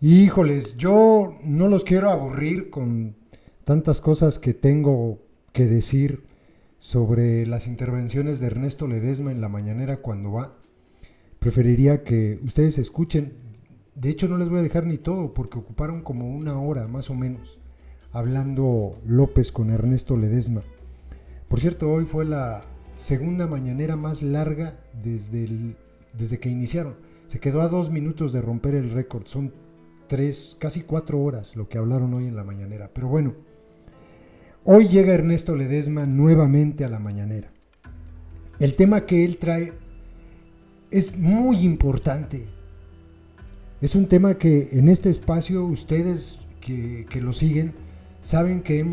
Híjoles, yo no los quiero aburrir con tantas cosas que tengo que decir sobre las intervenciones de Ernesto Ledesma en la mañanera cuando va. Preferiría que ustedes escuchen. De hecho, no les voy a dejar ni todo porque ocuparon como una hora más o menos hablando López con Ernesto Ledesma. Por cierto, hoy fue la segunda mañanera más larga desde que iniciaron. Se quedó a 2 minutos de romper el récord. Son 3, casi 4 horas lo que hablaron hoy en la mañanera. Pero bueno, hoy llega Ernesto Ledesma nuevamente a la mañanera. El tema que él trae es muy importante. Es un tema que en este espacio ustedes que lo siguen saben que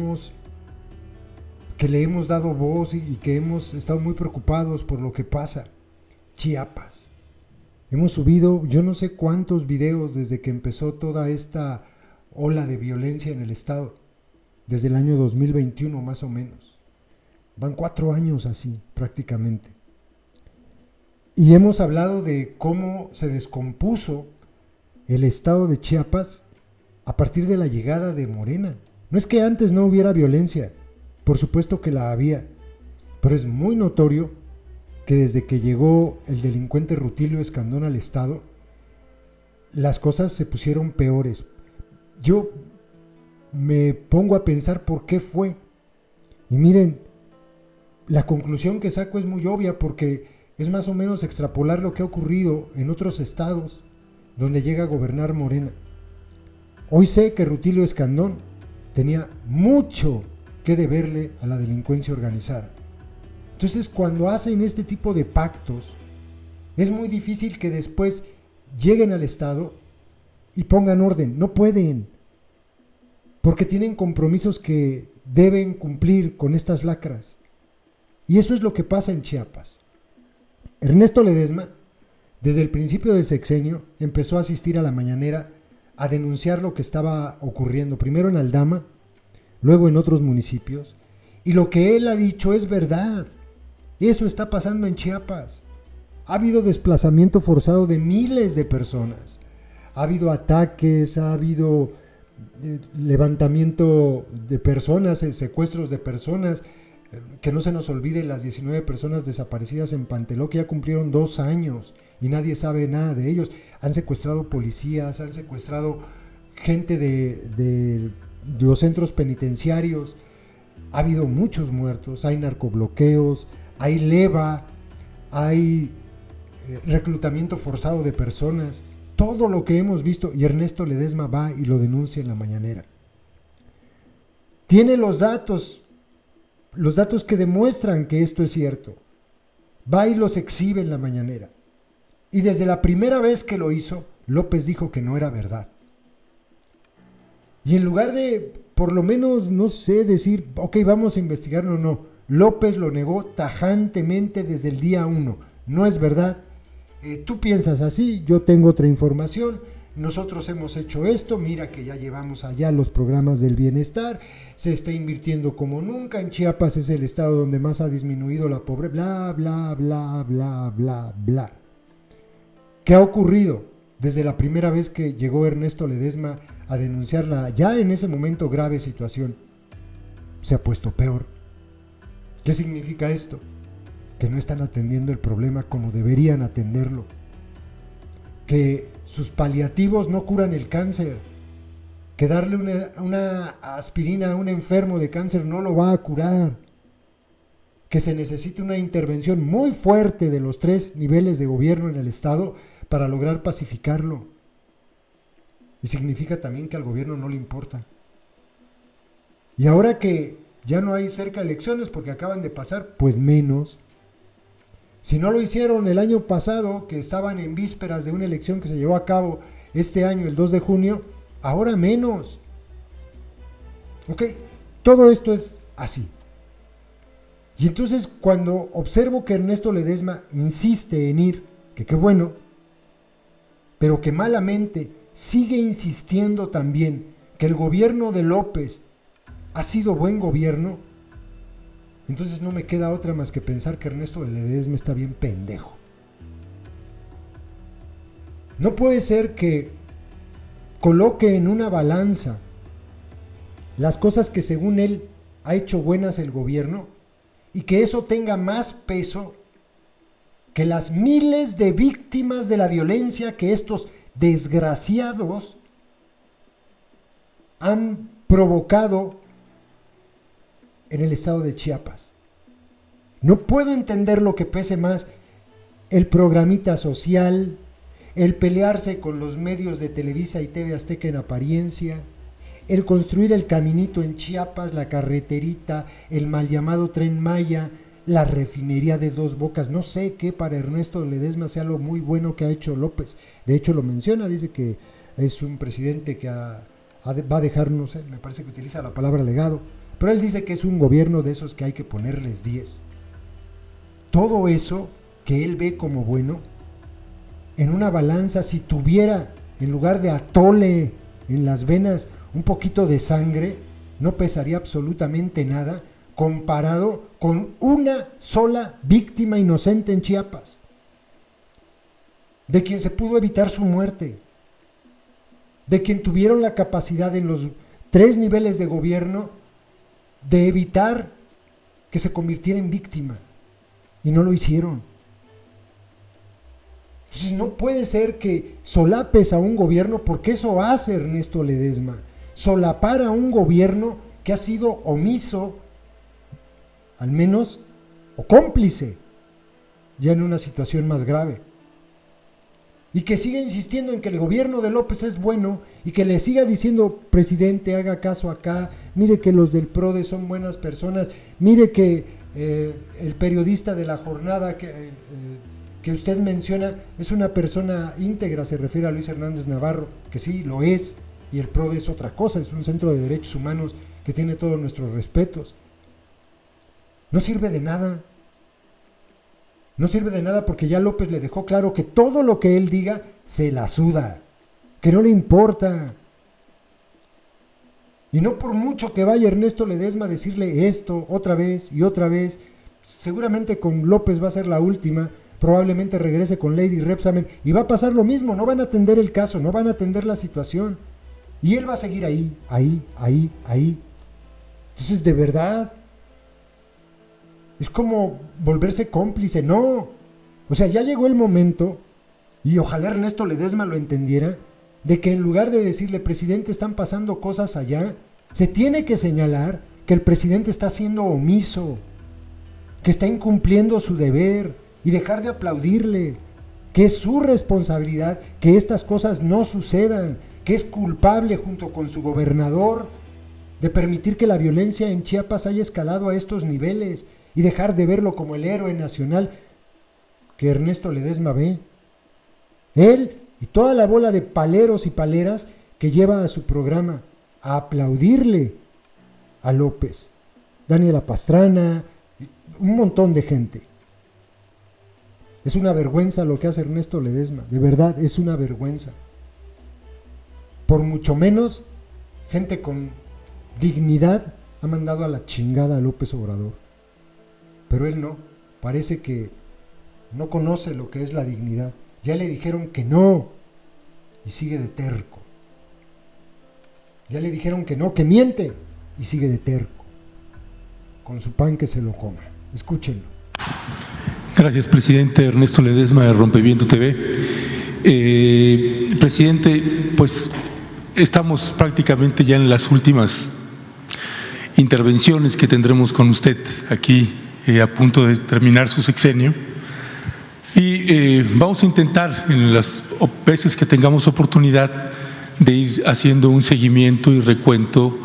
le hemos dado voz y que hemos estado muy preocupados por lo que pasa. Chiapas. Hemos subido yo no sé cuántos videos desde que empezó toda esta ola de violencia en el estado. Desde el año 2021 más o menos. Van 4 años así prácticamente. Y hemos hablado de cómo se descompuso el estado de Chiapas a partir de la llegada de Morena. No es que antes no hubiera violencia, por supuesto que la había, pero es muy notorio que desde que llegó el delincuente Rutilio Escandón al estado, las cosas se pusieron peores. Yo me pongo a pensar por qué fue. Y miren, la conclusión que saco es muy obvia porque es más o menos extrapolar lo que ha ocurrido en otros estados donde llega a gobernar Morena. Hoy sé que Rutilio Escandón tenía mucho que deberle a la delincuencia organizada. Entonces, cuando hacen este tipo de pactos, es muy difícil que después lleguen al estado y pongan orden. No pueden, porque tienen compromisos que deben cumplir con estas lacras. Y eso es lo que pasa en Chiapas. Ernesto Ledesma, desde el principio del sexenio, empezó a asistir a la mañanera a denunciar lo que estaba ocurriendo, primero en Aldama, luego en otros municipios, y lo que él ha dicho es verdad. Eso está pasando en Chiapas. Ha habido desplazamiento forzado de miles de personas, ha habido ataques, ha habido levantamiento de personas, secuestros de personas. Que no se nos olvide las 19 personas desaparecidas en Panteló, que ya cumplieron 2 años y nadie sabe nada de ellos. Han secuestrado policías, han secuestrado gente de los centros penitenciarios. Ha habido muchos muertos, hay narcobloqueos, hay leva, hay reclutamiento forzado de personas. Todo lo que hemos visto, y Ernesto Ledesma va y lo denuncia en la mañanera. Tiene los datos que demuestran que esto es cierto. Va y los exhibe en la mañanera. Y desde la primera vez que lo hizo, López dijo que no era verdad. Y en lugar de, por lo menos, no sé, decir, ok, vamos a investigar, no. López lo negó tajantemente desde el día 1. No es verdad. Tú piensas así, yo tengo otra información. Nosotros hemos hecho esto, mira que ya llevamos allá los programas del bienestar, se está invirtiendo como nunca, en Chiapas es el estado donde más ha disminuido la pobreza, bla, bla, bla, bla, bla, bla. ¿Qué ha ocurrido? Desde la primera vez que llegó Ernesto Ledesma a denunciar la ya en ese momento grave situación, se ha puesto peor. ¿Qué significa esto? Que no están atendiendo el problema como deberían atenderlo. Que sus paliativos no curan el cáncer, que darle una aspirina a un enfermo de cáncer no lo va a curar, que se necesita una intervención muy fuerte de los 3 niveles de gobierno en el estado para lograr pacificarlo. Y significa también que al gobierno no le importa. Y ahora que ya no hay cerca elecciones porque acaban de pasar, pues menos. Si no lo hicieron el año pasado, que estaban en vísperas de una elección que se llevó a cabo este año, el 2 de junio, ahora menos. Ok, todo esto es así. Y entonces cuando observo que Ernesto Ledesma insiste en ir, que qué bueno, pero que malamente sigue insistiendo también que el gobierno de López ha sido buen gobierno, entonces no me queda otra más que pensar que Ernesto Ledesma está bien pendejo. No puede ser que coloque en una balanza las cosas que según él ha hecho buenas el gobierno y que eso tenga más peso que las miles de víctimas de la violencia que estos desgraciados han provocado en el estado de Chiapas. No puedo entender lo que pese más: el programita social, el pelearse con los medios de Televisa y TV Azteca en apariencia, el construir el caminito en Chiapas, la carreterita, el mal llamado Tren Maya, la refinería de Dos Bocas. No sé qué para Ernesto Ledesma sea lo muy bueno que ha hecho López. De hecho lo menciona, dice que es un presidente que va a dejar, no sé, me parece que utiliza la palabra legado, pero él dice que es un gobierno de esos que hay que ponerles 10. Todo eso que él ve como bueno, en una balanza, si tuviera en lugar de atole en las venas un poquito de sangre, no pesaría absolutamente nada comparado con una sola víctima inocente en Chiapas, de quien se pudo evitar su muerte, de quien tuvieron la capacidad en los 3 niveles de gobierno de evitar que se convirtiera en víctima, y no lo hicieron. Entonces no puede ser que solapes a un gobierno, porque eso hace Ernesto Ledesma, solapar a un gobierno que ha sido omiso, al menos, o cómplice, ya en una situación más grave. Y que siga insistiendo en que el gobierno de López es bueno y que le siga diciendo: presidente, haga caso acá, mire que los del PRODE son buenas personas, mire que el periodista de La Jornada que usted menciona es una persona íntegra, se refiere a Luis Hernández Navarro, que sí, lo es, y el PRODE es otra cosa, es un centro de derechos humanos que tiene todos nuestros respetos. No sirve de nada. No sirve de nada porque ya López le dejó claro que todo lo que él diga se la suda, que no le importa. Y no por mucho que vaya Ernesto Ledesma a decirle esto otra vez y otra vez, seguramente con López va a ser la última, probablemente regrese con Lady Rebsamen y va a pasar lo mismo, no van a atender el caso, no van a atender la situación. Y él va a seguir ahí. Entonces, de verdad, es como volverse cómplice, no. O sea, ya llegó el momento, y ojalá Ernesto Ledesma lo entendiera, de que en lugar de decirle: presidente, están pasando cosas allá, se tiene que señalar que el presidente está siendo omiso, que está incumpliendo su deber, y dejar de aplaudirle, que es su responsabilidad que estas cosas no sucedan, que es culpable junto con su gobernador de permitir que la violencia en Chiapas haya escalado a estos niveles, y dejar de verlo como el héroe nacional que Ernesto Ledesma ve. Él y toda la bola de paleros y paleras que lleva a su programa a aplaudirle a López, Daniela Pastrana, un montón de gente. Es una vergüenza lo que hace Ernesto Ledesma, de verdad es una vergüenza. Por mucho menos, gente con dignidad ha mandado a la chingada a López Obrador. Pero él no, parece que no conoce lo que es la dignidad. Ya le dijeron que no, y sigue de terco. Ya le dijeron que no, que miente, y sigue de terco. Con su pan que se lo coma. Escúchenlo. Gracias, presidente. Ernesto Ledesma, de Rompeviento TV. Presidente, pues estamos prácticamente ya en las últimas intervenciones que tendremos con usted aquí, a punto de terminar su sexenio, y vamos a intentar en las veces que tengamos oportunidad de ir haciendo un seguimiento y recuento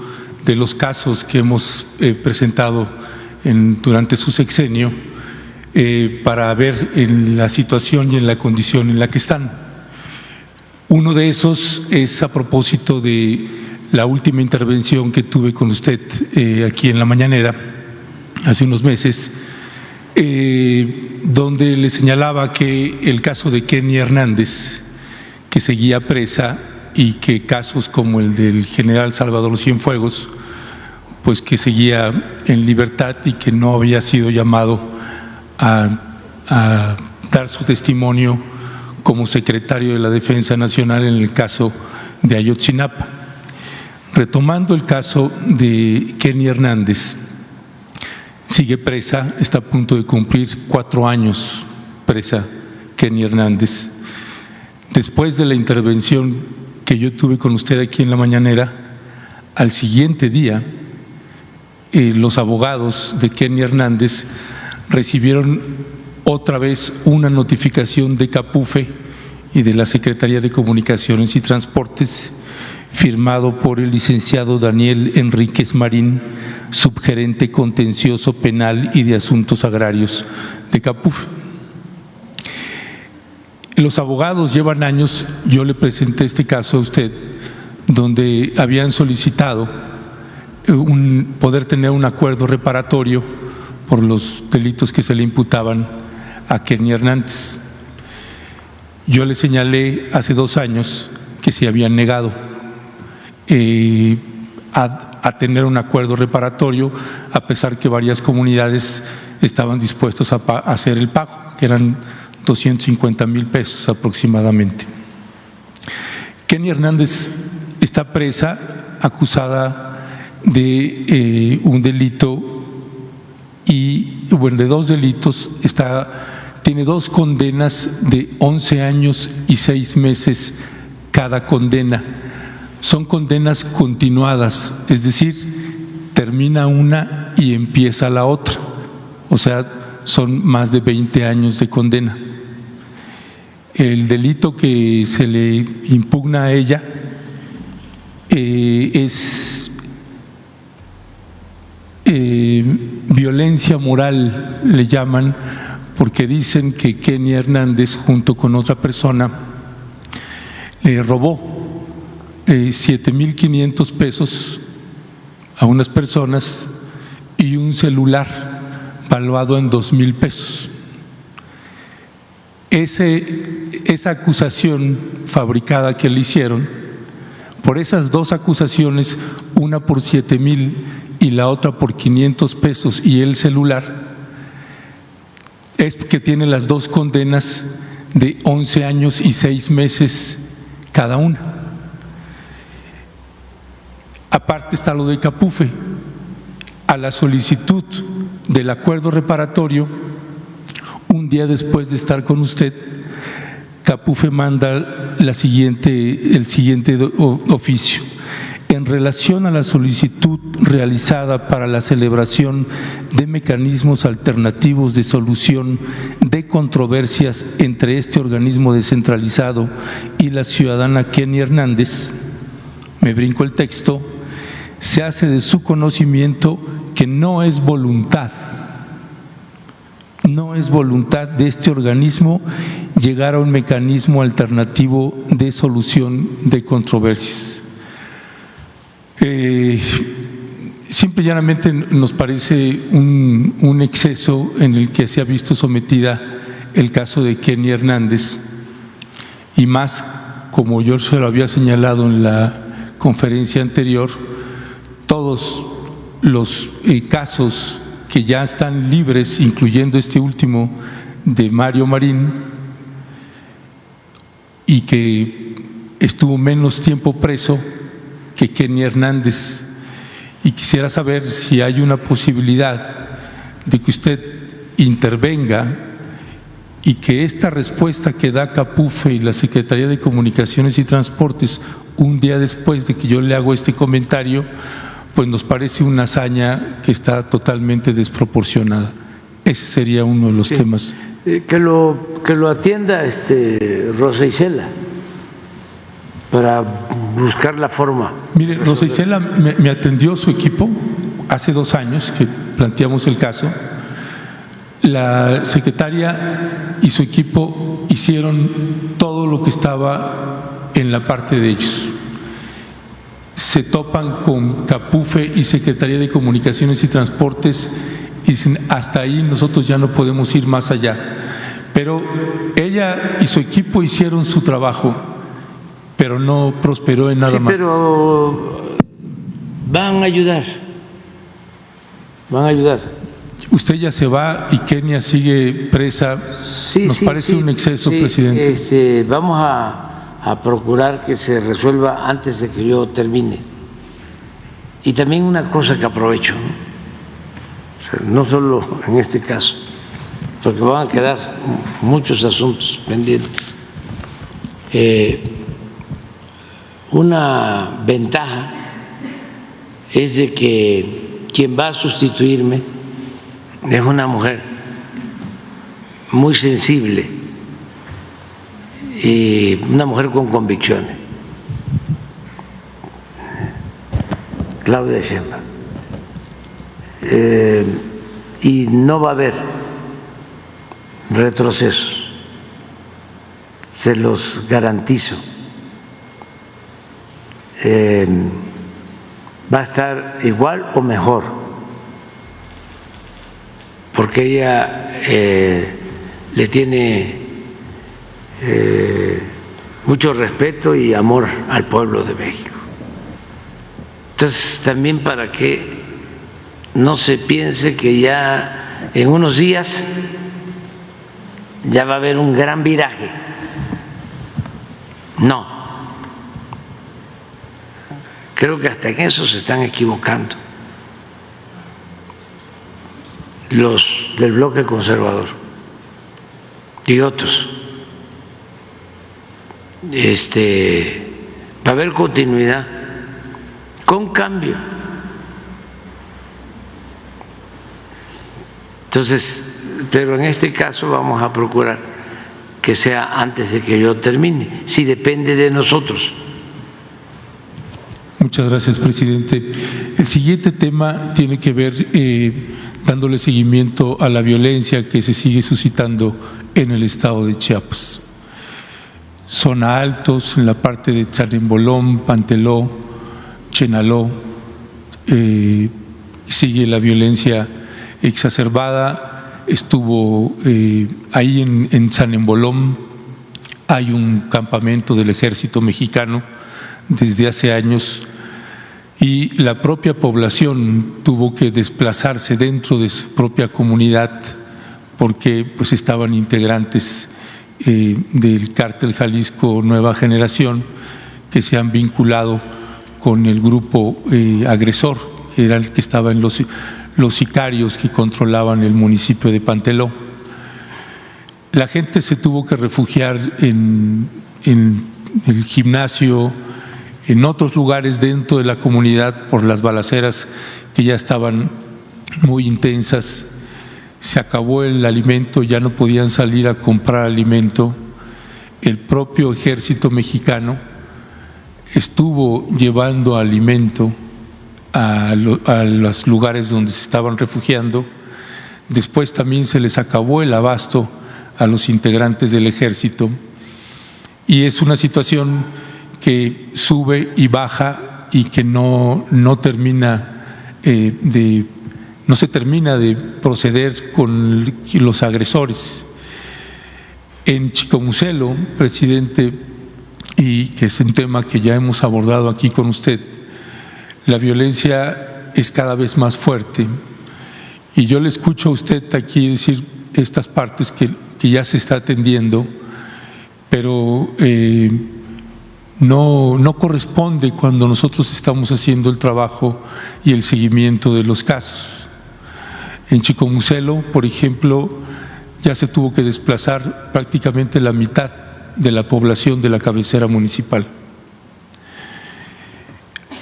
de los casos que hemos presentado durante su sexenio, para ver en la situación y en la condición en la que están. Uno de esos es a propósito de la última intervención que tuve con usted aquí en la mañanera hace unos meses, donde le señalaba que el caso de Kenia Hernández, que seguía presa, y que casos como el del general Salvador Cienfuegos, pues que seguía en libertad y que no había sido llamado a dar su testimonio como secretario de la Defensa Nacional en el caso de Ayotzinapa. Retomando el caso de Kenia Hernández, sigue presa, está a punto de cumplir 4 años presa Kenia Hernández. Después de la intervención que yo tuve con usted aquí en la mañanera, al siguiente día, los abogados de Kenia Hernández recibieron otra vez una notificación de CAPUFE y de la Secretaría de Comunicaciones y Transportes, firmado por el licenciado Daniel Enríquez Marín, subgerente contencioso penal y de asuntos agrarios de CAPUFE. Los abogados llevan años, yo le presenté este caso a usted, donde habían solicitado poder tener un acuerdo reparatorio por los delitos que se le imputaban a Kenia Hernández. Yo le señalé hace 2 años que se habían negado a tener un acuerdo reparatorio, a pesar que varias comunidades estaban dispuestas a hacer el pago, que eran 250,000 pesos aproximadamente. Kenia Hernández está presa, acusada de un delito de 2 delitos, tiene 2 condenas de 11 años y 6 meses cada condena. Son condenas continuadas, es decir, termina una y empieza la otra, o sea, son más de 20 años de condena. El delito que se le impugna a ella es violencia moral, le llaman, porque dicen que Kenia Hernández junto con otra persona le robó 7,500 pesos a unas personas y un celular valuado en 2,000 pesos. Esa acusación fabricada que le hicieron, por esas 2 acusaciones, una por 7,000 y la otra por 500 pesos y el celular, es que tiene las 2 condenas de 11 años y 6 meses cada una. Aparte está lo de CAPUFE. A la solicitud del acuerdo reparatorio, un día después de estar con usted, CAPUFE manda el siguiente oficio. En relación a la solicitud realizada para la celebración de mecanismos alternativos de solución de controversias entre este organismo descentralizado y la ciudadana Kenia Hernández, me brinco el texto, se hace de su conocimiento que no es voluntad de este organismo llegar a un mecanismo alternativo de solución de controversias. Simple y llanamente nos parece un exceso en el que se ha visto sometida el caso de Kenia Hernández, y más, como yo se lo había señalado en la conferencia anterior, todos los casos que ya están libres, incluyendo este último de Mario Marín, y que estuvo menos tiempo preso que Kenia Hernández. Y quisiera saber si hay una posibilidad de que usted intervenga y que esta respuesta que da CAPUFE y la Secretaría de Comunicaciones y Transportes un día después de que yo le hago este comentario, pues nos parece una hazaña que está totalmente desproporcionada. Ese sería uno de los temas. Que lo atienda Rosa Isela para buscar la forma. Mire, Rosa Isela me atendió su equipo hace 2 años que planteamos el caso. La secretaria y su equipo hicieron todo lo que estaba en la parte de ellos. Se topan con CAPUFE y Secretaría de Comunicaciones y Transportes y dicen, hasta ahí nosotros ya no podemos ir más allá. Pero ella y su equipo hicieron su trabajo, pero no prosperó en nada más. Pero van a ayudar. Usted ya se va y Kenia sigue presa. Nos parece un exceso, presidente. Vamos a a procurar que se resuelva antes de que yo termine. Y también una cosa que aprovecho, ¿no? O sea, no solo en este caso, porque van a quedar muchos asuntos pendientes. Una ventaja es de que quien va a sustituirme es una mujer muy sensible y una mujer con convicciones, Claudia Sheinbaum, y no va a haber retrocesos, se los garantizo. Va a estar igual o mejor, porque ella le tiene mucho respeto y amor al pueblo de México. Entonces, también para que no se piense que ya en unos días ya va a haber un gran viraje. No. Creo que hasta en eso se están equivocando los del bloque conservador y otros. Va a haber continuidad con cambio. Entonces, pero en este caso vamos a procurar que sea antes de que yo termine, si depende de nosotros. Muchas gracias, presidente. El siguiente tema tiene que ver dándole seguimiento a la violencia que se sigue suscitando en el estado de Chiapas. Zona Altos, en la parte de Tzanibolón, Panteló, Chenaló, sigue la violencia exacerbada. Estuvo ahí en Tzanibolón, hay un campamento del ejército mexicano desde hace años y la propia población tuvo que desplazarse dentro de su propia comunidad porque pues estaban integrantes del cártel Jalisco Nueva Generación que se han vinculado con el grupo agresor, que era el que estaba en los sicarios que controlaban el municipio de Panteló. La gente se tuvo que refugiar en el gimnasio, en otros lugares dentro de la comunidad por las balaceras que ya estaban muy intensas. Se acabó el alimento, ya no podían salir a comprar alimento. El propio ejército mexicano estuvo llevando alimento a los lugares donde se estaban refugiando. Después también se les acabó el abasto a los integrantes del ejército y es una situación que sube y baja y que no se termina de proceder con los agresores. En Chicomucelo, presidente, y que es un tema que ya hemos abordado aquí con usted, la violencia es cada vez más fuerte y yo le escucho a usted aquí decir estas partes que ya se está atendiendo, pero no corresponde cuando nosotros estamos haciendo el trabajo y el seguimiento de los casos. En Chicomucelo, por ejemplo, ya se tuvo que desplazar prácticamente la mitad de la población de la cabecera municipal.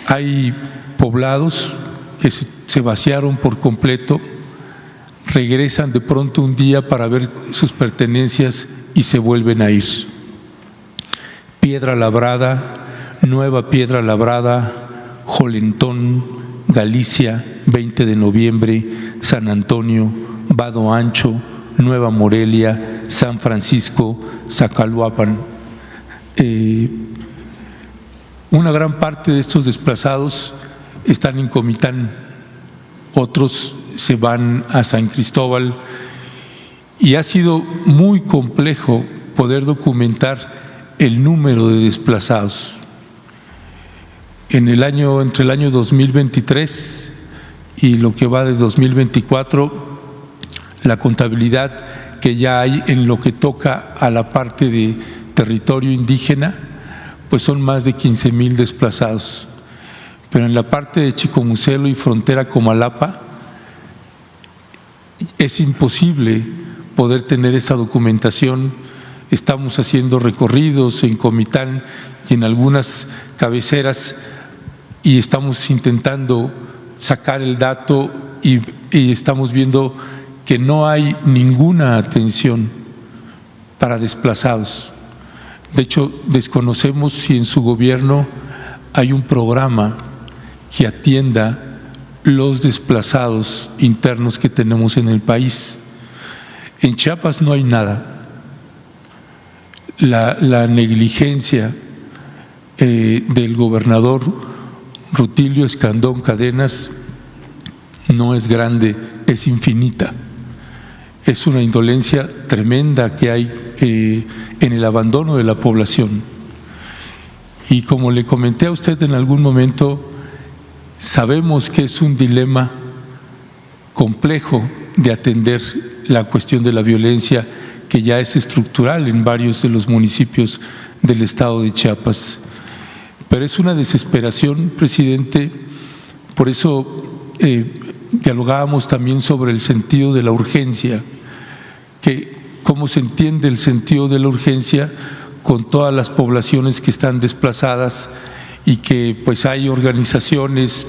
Hay poblados que se vaciaron por completo, regresan de pronto un día para ver sus pertenencias y se vuelven a ir. Piedra Labrada, Nueva Piedra Labrada, Jolentón, Galicia, 20 de noviembre, San Antonio, Vado Ancho, Nueva Morelia, San Francisco, Zacaluapan. Una gran parte de estos desplazados están en Comitán, otros se van a San Cristóbal y ha sido muy complejo poder documentar el número de desplazados. Entre el año 2023 y lo que va de 2024, la contabilidad que ya hay en lo que toca a la parte de territorio indígena pues son más de 15,000 desplazados. Pero en la parte de Chicomucelo y frontera Comalapa es imposible poder tener esa documentación. Estamos haciendo recorridos en Comitán y en algunas cabeceras y estamos intentando sacar el dato y estamos viendo que no hay ninguna atención para desplazados. De hecho, desconocemos si en su gobierno hay un programa que atienda los desplazados internos que tenemos en el país. En Chiapas no hay nada. La negligencia del gobernador Rutilio Escandón Cadenas no es grande, es infinita. Es una indolencia tremenda que hay en el abandono de la población. Y como le comenté a usted en algún momento, sabemos que es un dilema complejo de atender la cuestión de la violencia, que ya es estructural en varios de los municipios del estado de Chiapas. Pero es una desesperación, presidente, por eso dialogábamos también sobre el sentido de la urgencia, que cómo se entiende el sentido de la urgencia con todas las poblaciones que están desplazadas y que pues hay organizaciones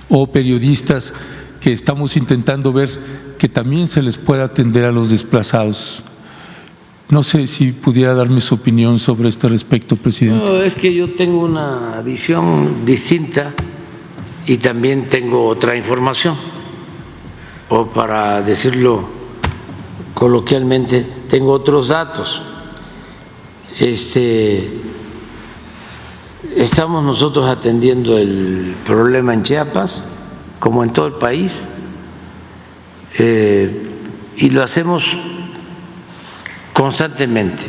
o periodistas que estamos intentando ver que también se les pueda atender a los desplazados. No sé si pudiera darme su opinión sobre este respecto, presidente. No, es que yo tengo una visión distinta y también tengo otra información, o para decirlo coloquialmente, tengo otros datos. Estamos nosotros atendiendo el problema en Chiapas, como en todo el país, y lo hacemos constantemente.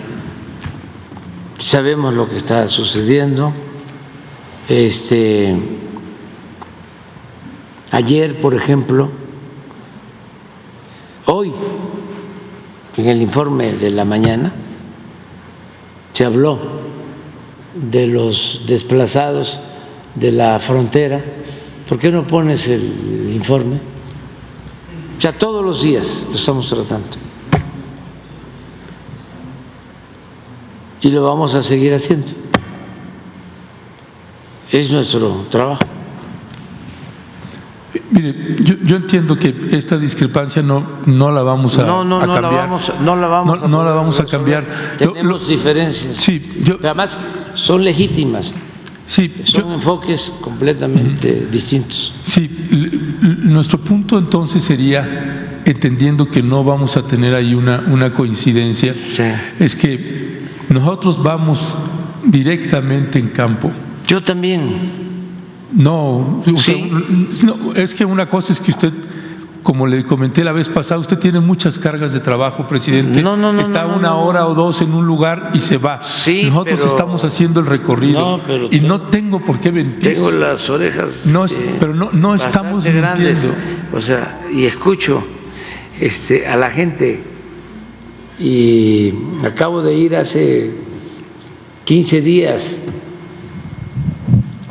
Sabemos lo que está sucediendo. Ayer, por ejemplo, hoy, en el informe de la mañana, se habló de los desplazados de la frontera. ¿Por qué no pones el informe? O sea, todos los días lo estamos tratando. Y lo vamos a seguir haciendo. Es nuestro trabajo. Mire, yo entiendo que esta discrepancia no la vamos a cambiar. No la vamos a cambiar. Tenemos diferencias. Sí, además son legítimas. Sí, son enfoques completamente distintos. Sí, nuestro punto entonces sería, entendiendo que no vamos a tener ahí una coincidencia, sí, es que nosotros vamos directamente en campo. Yo también. No, sí. No, es que una cosa es que usted, como le comenté la vez pasada, usted tiene muchas cargas de trabajo, presidente. Está una hora o dos en un lugar y se va. Sí, nosotros estamos haciendo el recorrido y no tengo por qué mentir. Tengo las orejas. Pero no estamos grandes. mintiendo. O sea, y escucho a la gente, y acabo de ir hace 15 días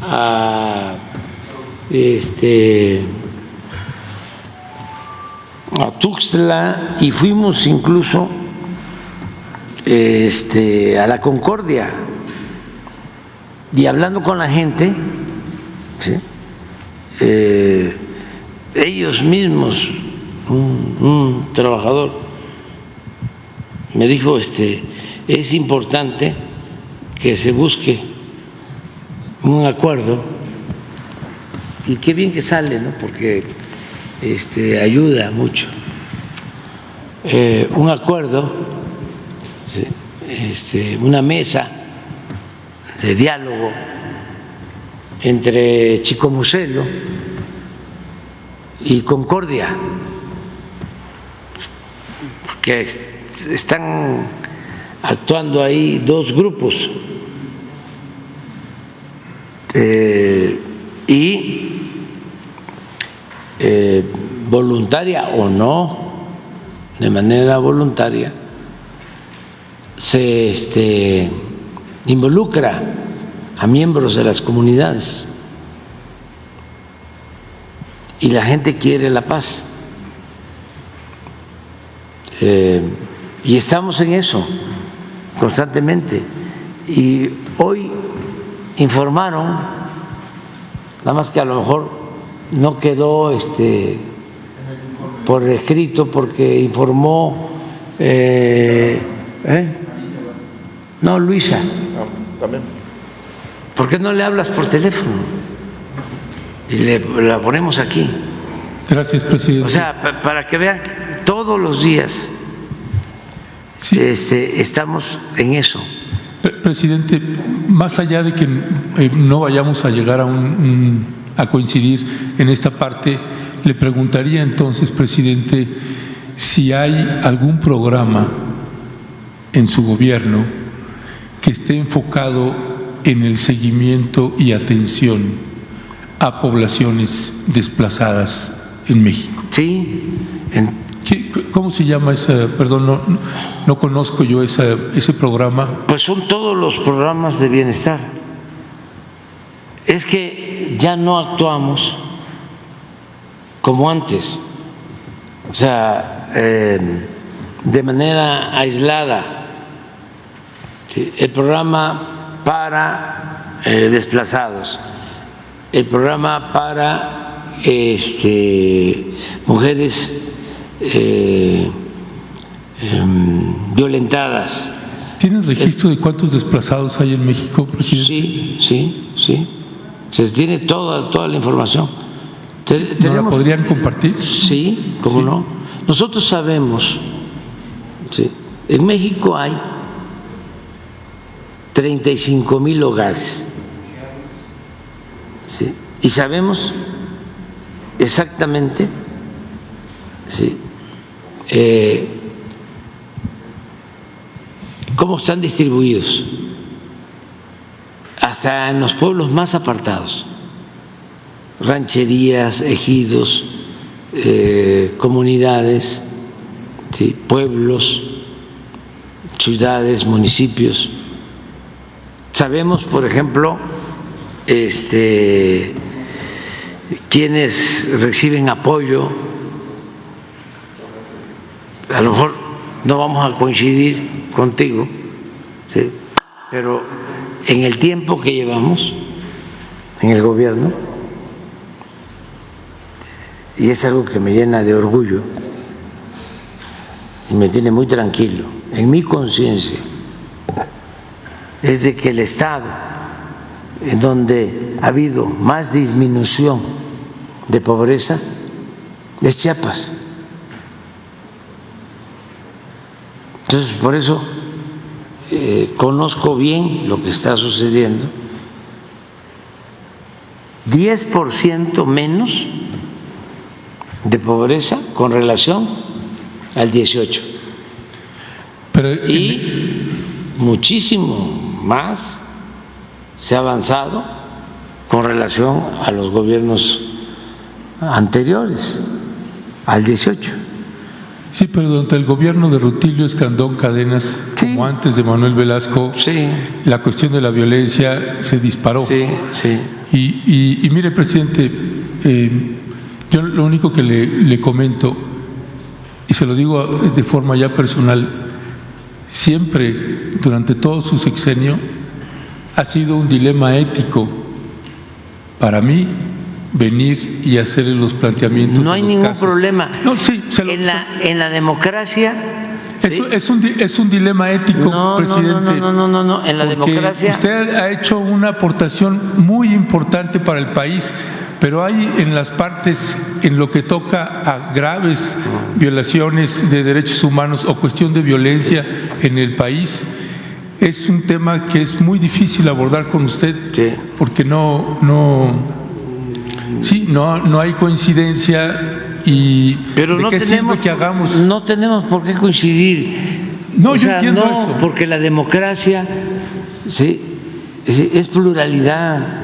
a Tuxtla, y fuimos incluso a la Concordia, y hablando con la gente, ¿sí? Ellos mismos, un trabajador me dijo, es importante que se busque un acuerdo, y qué bien que sale, ¿no? Porque ayuda mucho. Un acuerdo, ¿sí? Una mesa de diálogo entre Chicomucelo y Concordia, que están actuando ahí dos grupos, y voluntaria o no, de manera voluntaria, se involucra a miembros de las comunidades. Y la gente quiere la paz. Y estamos en eso constantemente. Y hoy informaron, nada más que a lo mejor no quedó por escrito, porque informó no, Luisa. También. ¿Por qué no le hablas por teléfono? Y la ponemos aquí. Gracias, presidente. O sea, para que vean, todos los días Sí. Estamos en eso. Presidente, más allá de que no vayamos a llegar a coincidir en esta parte, le preguntaría entonces, presidente, si hay algún programa en su gobierno que esté enfocado en el seguimiento y atención a poblaciones desplazadas en México. Sí, ¿Cómo se llama esa? Perdón, no conozco yo ese programa. pues son todos los programas de bienestar. Es que ya no actuamos como antes, o sea, de manera aislada. ¿Sí? El programa para desplazados, el programa para mujeres violentadas. ¿Tienen registro de cuántos desplazados hay en México, presidente? Sí. Se tiene toda la información. ¿No la podrían compartir? Sí, cómo Sí. no. Nosotros sabemos, sí, en México hay 35,000 hogares, sí, y sabemos exactamente, sí, cómo están distribuidos, hasta en los pueblos más apartados, rancherías, ejidos, comunidades, ¿sí? Pueblos, ciudades, municipios. Sabemos, por ejemplo, quienes reciben apoyo. A lo mejor no vamos a coincidir contigo, ¿sí? Pero en el tiempo que llevamos en el gobierno, y es algo que me llena de orgullo y me tiene muy tranquilo, en mi conciencia, es de que el estado en donde ha habido más disminución de pobreza es Chiapas. Entonces, por eso conozco bien lo que está sucediendo. 10% menos de pobreza con relación al 18. Y muchísimo más se ha avanzado con relación a los gobiernos anteriores, al 18. Sí, pero durante el gobierno de Rutilio Escandón Cadenas, Sí. como antes de Manuel Velasco, Sí. la cuestión de la violencia se disparó. Sí. Y mire, presidente, yo lo único que le comento, y se lo digo de forma ya personal, siempre durante todo su sexenio ha sido un dilema ético para mí venir y hacer los planteamientos. No hay ningún problema. No, sí, en la democracia. ¿sí? Es un dilema ético, presidente. No. En la porque democracia. usted ha hecho una aportación muy importante para el país, pero hay en las partes, en lo que toca a graves violaciones de derechos humanos o cuestión de violencia en el país, es un tema que es muy difícil abordar con usted, Sí. porque no hay coincidencia. Y Pero ¿de no qué tenemos sirve que hagamos? No tenemos por qué coincidir. No, yo entiendo no, eso. Porque la democracia, sí, es pluralidad.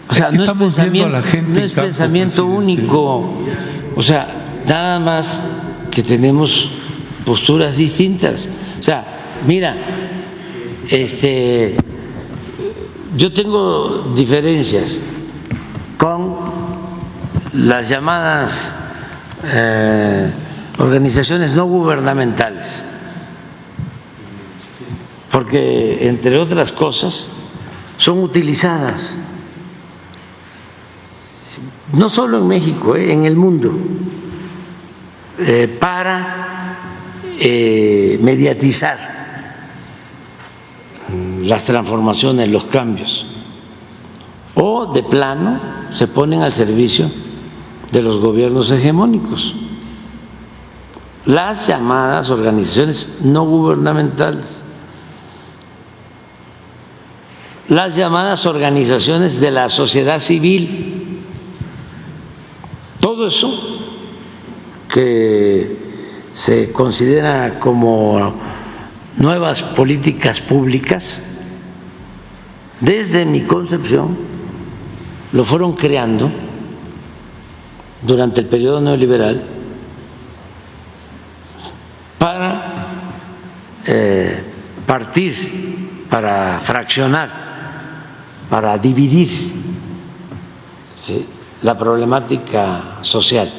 O sea, que estamos viendo a la gente no en es campo, pensamiento presidente. único. O sea, nada más que tenemos posturas distintas. O sea, mira, yo tengo diferencias con las llamadas organizaciones no gubernamentales, porque entre otras cosas son utilizadas no solo en México, en el mundo, para mediatizar las transformaciones, los cambios, o de plano se ponen al servicio de los gobiernos hegemónicos, las llamadas organizaciones no gubernamentales, las llamadas organizaciones de la sociedad civil, todo eso que se considera como nuevas políticas públicas, desde mi concepción, lo fueron creando durante el periodo neoliberal para partir, para fraccionar, para dividir, ¿sí?, la problemática social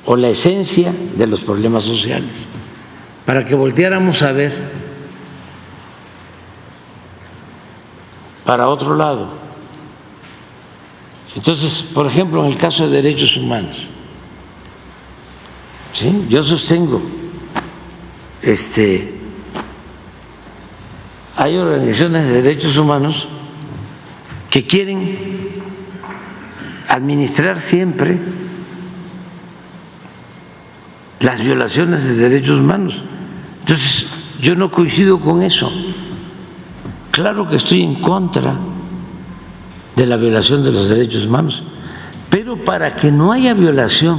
o la esencia de los problemas sociales, para que volteáramos a ver para otro lado. Entonces, por ejemplo, en el caso de derechos humanos, ¿sí?, yo sostengo, hay organizaciones de derechos humanos que quieren administrar siempre las violaciones de derechos humanos. Entonces, yo no coincido con eso. Claro que estoy en contra de la violación de los derechos humanos, pero para que no haya violación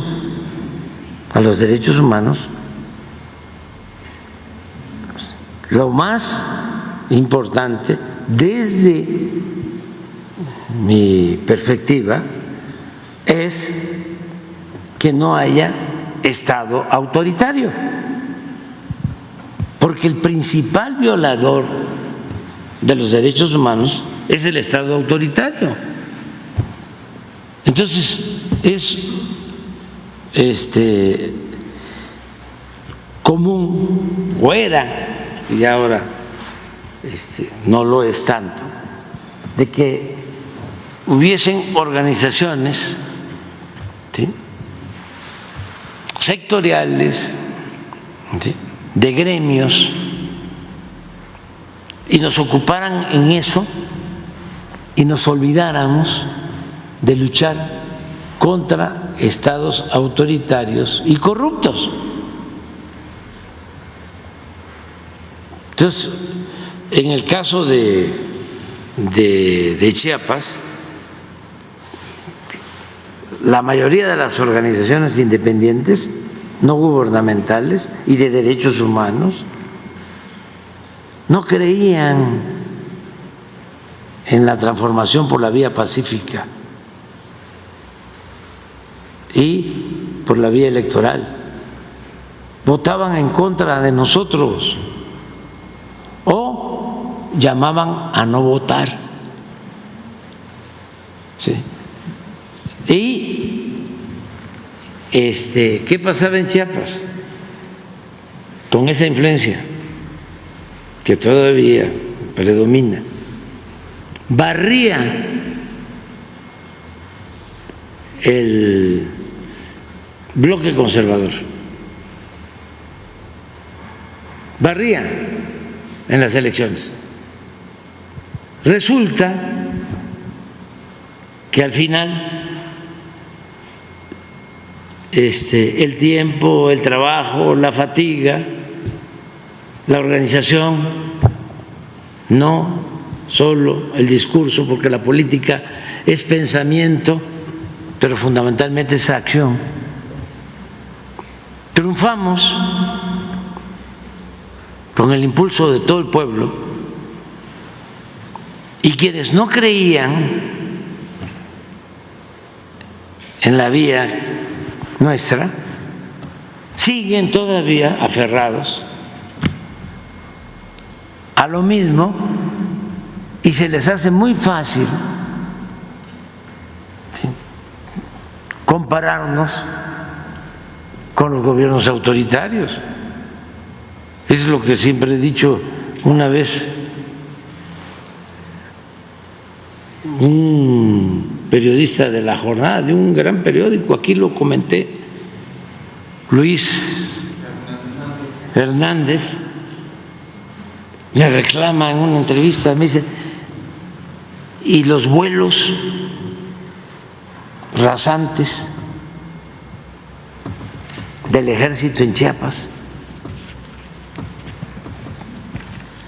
a los derechos humanos, lo más importante, desde mi perspectiva, es que no haya Estado autoritario, porque el principal violador de los derechos humanos es el Estado autoritario. Entonces, es común, o era, y ahora no lo es tanto, de que hubiesen organizaciones, ¿sí?, sectoriales, ¿sí?, de gremios, y nos ocuparan en eso y nos olvidáramos de luchar contra estados autoritarios y corruptos. Entonces, en el caso de Chiapas, la mayoría de las organizaciones independientes, no gubernamentales y de derechos humanos, no creían en la transformación por la vía pacífica y por la vía electoral. Votaban en contra de nosotros o llamaban a no votar. ¿Sí? Y ¿qué pasaba en Chiapas con esa influencia que todavía predomina? Barría el bloque conservador, barría en las elecciones. Resulta que al final el tiempo, el trabajo, la fatiga, la organización, no solo el discurso, porque la política es pensamiento, pero fundamentalmente es acción. Triunfamos con el impulso de todo el pueblo, y quienes no creían en la vía nuestra siguen todavía aferrados a lo mismo y se les hace muy fácil, ¿sí?, compararnos con los gobiernos autoritarios. Es lo que siempre he dicho. Una vez un periodista de La Jornada, de un gran periódico, aquí lo comenté, Luis Hernández, me reclama en una entrevista, me dice: ¿y los vuelos rasantes del ejército en Chiapas?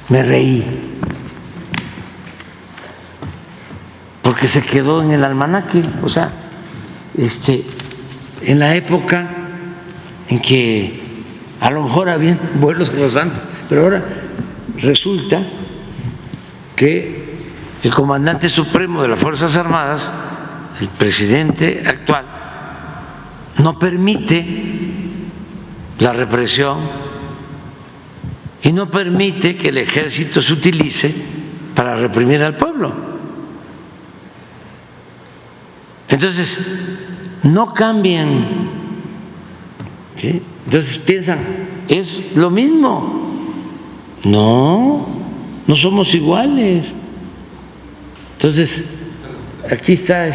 Me reí, porque se quedó en el almanaque. O sea, en la época en que a lo mejor habían vuelos rasantes, pero ahora resulta que el comandante supremo de las Fuerzas Armadas, el presidente actual, no permite la represión y no permite que el ejército se utilice para reprimir al pueblo. Entonces, no cambian, ¿sí? Entonces piensan, es lo mismo. No, no somos iguales. Entonces, aquí está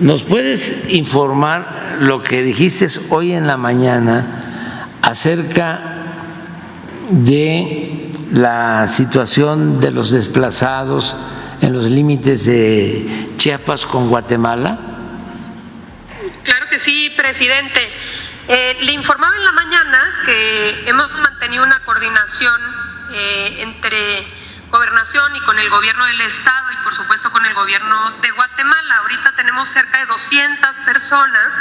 ¿Nos puedes informar lo que dijiste hoy en la mañana acerca de la situación de los desplazados en los límites de Chiapas con Guatemala? Claro que sí, presidente. Le informaba en la mañana que hemos mantenido una coordinación entre Gobernación y con el gobierno del estado y por supuesto con el gobierno de Guatemala. Ahorita tenemos cerca de 200 personas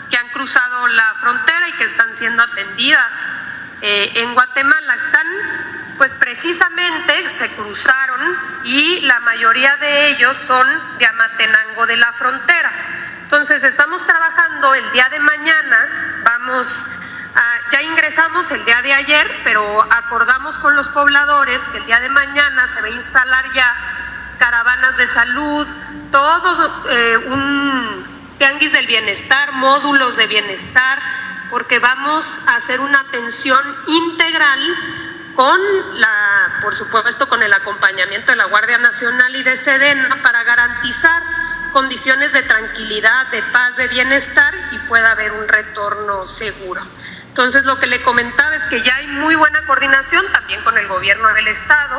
que han cruzado la frontera y que están siendo atendidas en Guatemala. Están, pues precisamente se cruzaron y la mayoría de ellos son de Amatenango de la Frontera. Entonces estamos trabajando el día de mañana, ya ingresamos el día de ayer, pero acordamos con los pobladores que el día de mañana se va a instalar ya caravanas de salud, todos un tianguis del bienestar, módulos de bienestar, porque vamos a hacer una atención integral por supuesto con el acompañamiento de la Guardia Nacional y de Sedena para garantizar condiciones de tranquilidad, de paz, de bienestar y pueda haber un retorno seguro. Entonces, lo que le comentaba es que ya hay muy buena coordinación también con el gobierno del estado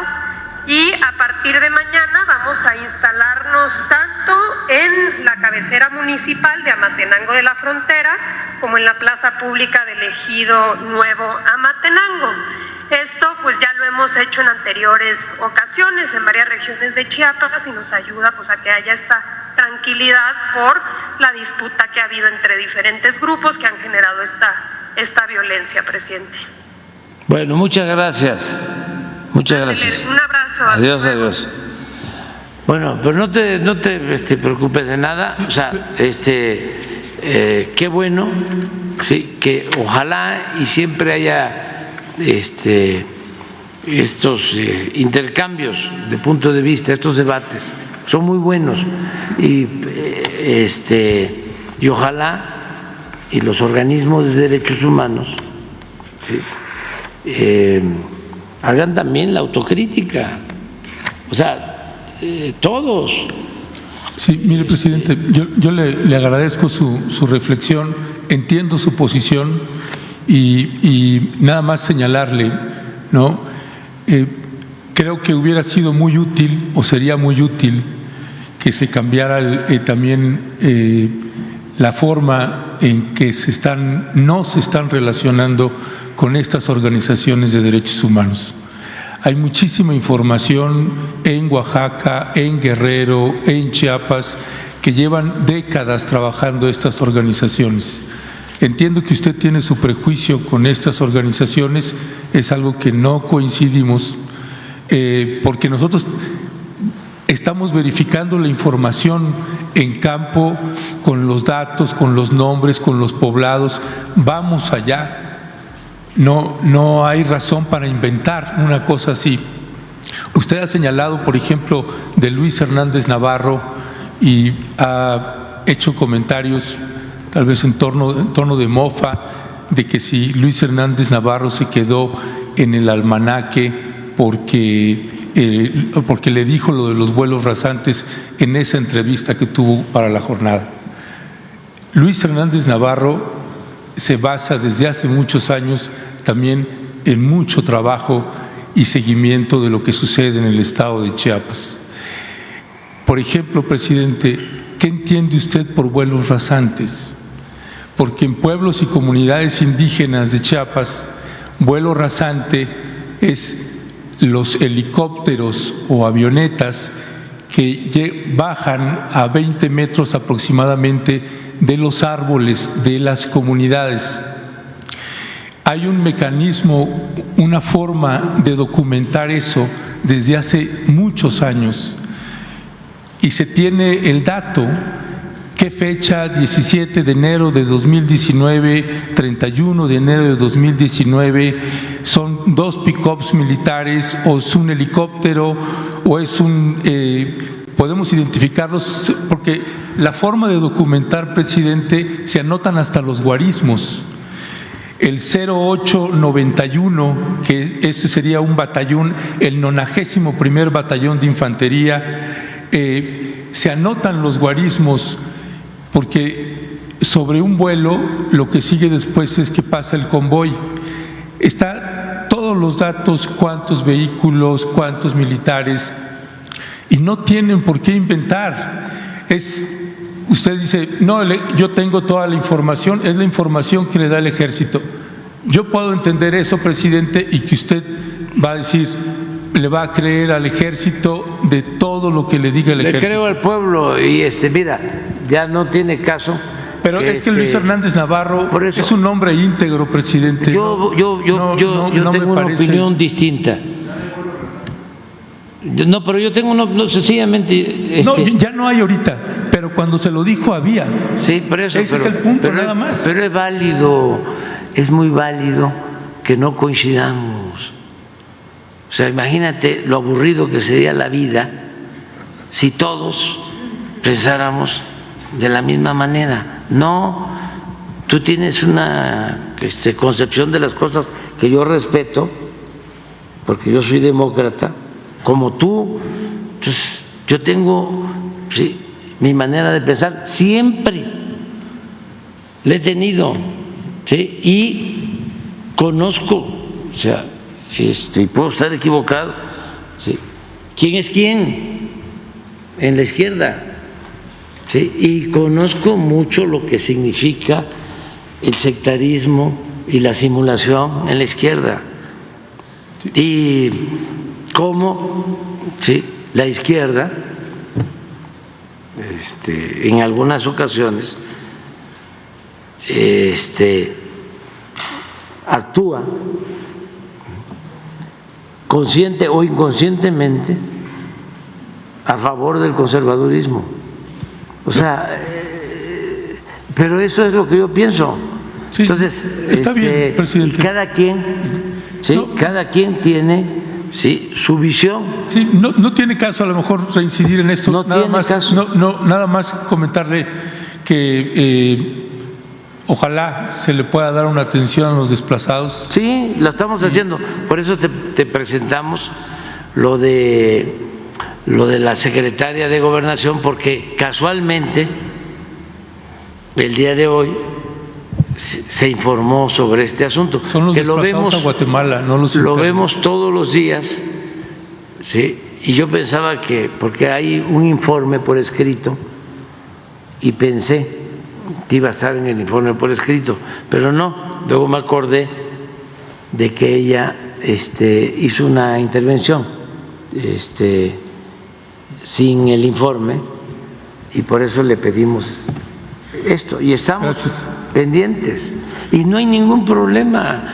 y a partir de mañana vamos a instalarnos tanto en la cabecera municipal de Amatenango de la Frontera como en la plaza pública del Ejido Nuevo Amatenango. Esto pues ya lo hemos hecho en anteriores ocasiones en varias regiones de Chiapas y nos ayuda pues a que haya esta tranquilidad por la disputa que ha habido entre diferentes grupos que han generado esta violencia, presidente. Bueno, muchas gracias. Muchas gracias. Un abrazo. Adiós, adiós. Bueno, pero no te preocupes de nada. O sea, qué bueno, sí, que ojalá y siempre haya estos intercambios de punto de vista, estos debates son muy buenos y ojalá y los organismos de derechos humanos, ¿sí?, hagan también la autocrítica, o sea, todos. Sí, mire, presidente, yo le agradezco su reflexión, entiendo su posición y nada más señalarle, ¿no? Creo que hubiera sido muy útil o sería muy útil que se cambiara también la forma en que no se están relacionando con estas organizaciones de derechos humanos. Hay muchísima información en Oaxaca, en Guerrero, en Chiapas, que llevan décadas trabajando estas organizaciones. Entiendo que usted tiene su prejuicio con estas organizaciones, es algo que no coincidimos, porque nosotros estamos verificando la información en campo con los datos, con los nombres, con los poblados, vamos allá. no hay razón para inventar una cosa así. Usted ha señalado, por ejemplo, de Luis Hernández Navarro y ha hecho comentarios tal vez en tono de mofa, de que si Luis Hernández Navarro se quedó en el almanaque porque le dijo lo de los vuelos rasantes en esa entrevista que tuvo para La Jornada. Luis Hernández Navarro se basa desde hace muchos años también en mucho trabajo y seguimiento de lo que sucede en el estado de Chiapas. Por ejemplo, presidente, ¿qué entiende usted por vuelos rasantes? Porque en pueblos y comunidades indígenas de Chiapas, vuelo rasante es los helicópteros o avionetas que bajan a 20 metros aproximadamente de los árboles de las comunidades. Hay un mecanismo, una forma de documentar eso desde hace muchos años y se tiene el dato. ¿Qué fecha? 17 de enero de 2019, 31 de enero de 2019, son 2 pick-ups militares o es un helicóptero o es podemos identificarlos porque la forma de documentar, presidente, se anotan hasta los guarismos. El 0891, que ese sería un batallón, el 91º Batallón de Infantería, se anotan los guarismos porque sobre un vuelo lo que sigue después es que pasa el convoy. Está todos los datos, cuántos vehículos, cuántos militares, y no tienen por qué inventar. Usted dice, no, yo tengo toda la información, es la información que le da el ejército. Yo puedo entender eso, presidente, y que usted va a decir, le va a creer al ejército de todo lo que le diga el ejército. Le creo al pueblo y mira, ya no tiene caso. Pero es que Luis Hernández Navarro es un hombre íntegro, presidente. Yo tengo una opinión distinta. No, pero yo tengo sencillamente. No, ya no hay ahorita, pero cuando se lo dijo había. Sí, por eso. Ese es el punto, nada más. Pero es válido, es muy válido que no coincidamos. O sea, imagínate lo aburrido que sería la vida si todos pensáramos de la misma manera. No, tú tienes una concepción de las cosas que yo respeto, porque yo soy demócrata, como tú. Entonces, yo tengo mi manera de pensar, siempre la he tenido, y conozco, o sea, y puedo estar equivocado, quién es quién en la izquierda, y conozco mucho lo que significa el sectarismo y la simulación en la izquierda, y cómo la izquierda en algunas ocasiones actúa consciente o inconscientemente a favor del conservadurismo. O sea, pero eso es lo que yo pienso. Sí, entonces, está bien, presidente. Y cada quien, cada quien tiene su visión. Sí, no tiene caso a lo mejor reincidir en esto. No nada tiene más, caso. Nada más comentarle que ojalá se le pueda dar una atención a los desplazados. Sí, lo estamos haciendo. Por eso te presentamos lo de la secretaria de Gobernación, porque casualmente el día de hoy se informó sobre este asunto. Son los desplazados a Guatemala, no los internos. Lo vemos todos los días, y yo pensaba que, porque hay un informe por escrito, y pensé que iba a estar en el informe por escrito, pero no. Luego me acordé de que ella hizo una intervención sin el informe, y por eso le pedimos esto, y estamos pendientes y no hay ningún problema.